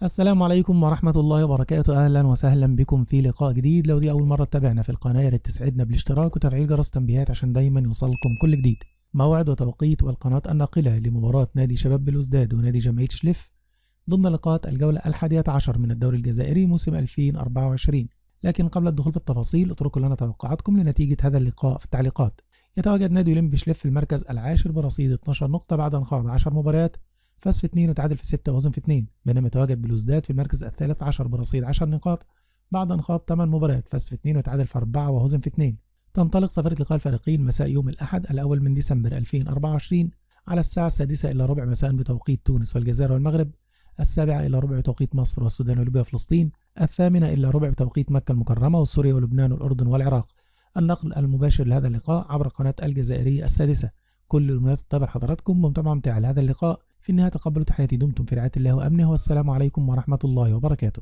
السلام عليكم ورحمة الله وبركاته. أهلا وسهلا بكم في لقاء جديد. لو دي أول مرة تتابعنا في القناة يا ريت تسعدنا بالاشتراك وتفعيل جرس التنبيهات عشان دايما يوصلكم كل جديد. موعد وتوقيت والقناة الناقلة لمباراة نادي شباب بلوزداد ونادي جمعية شليف ضمن لقاءات الجولة 11 من الدوري الجزائري موسم 2024. لكن قبل الدخول في التفاصيل اتركوا لنا توقعاتكم لنتيجة هذا اللقاء في التعليقات. يتواجد نادي أولمبي شليف في المركز العاشر برصيد 12 نقطة بعد أن خاض 10 مباريات، فاز في 2 وتعادل في 6 وهزم في 2، بينما يتواجد بلوزداد في المركز الثالث عشر برصيد 10 نقاط بعد أن خاض 8 مباريات، فاز في 2 وتعادل في 4 وهزم في 2. تنطلق صفرة لقاء الفريقين مساء يوم الأحد الأول من ديسمبر 2024 على الساعة 6:06 مساء بتوقيت تونس والجزائر والمغرب، 7:15 بتوقيت مصر والسودان وليبيا وفلسطين، 8:15 بتوقيت مكة المكرمة وسوريا ولبنان والأردن والعراق. النقل المباشر لهذا اللقاء عبر قناة الجزائرية السادسة. كل الأمنيات الطيبة لحضراتكم بمتابعة ممتعة لهذا اللقاء. في النهاية تقبلوا تحياتي، دمتم في رعاية الله وأمنه، والسلام عليكم ورحمة الله وبركاته.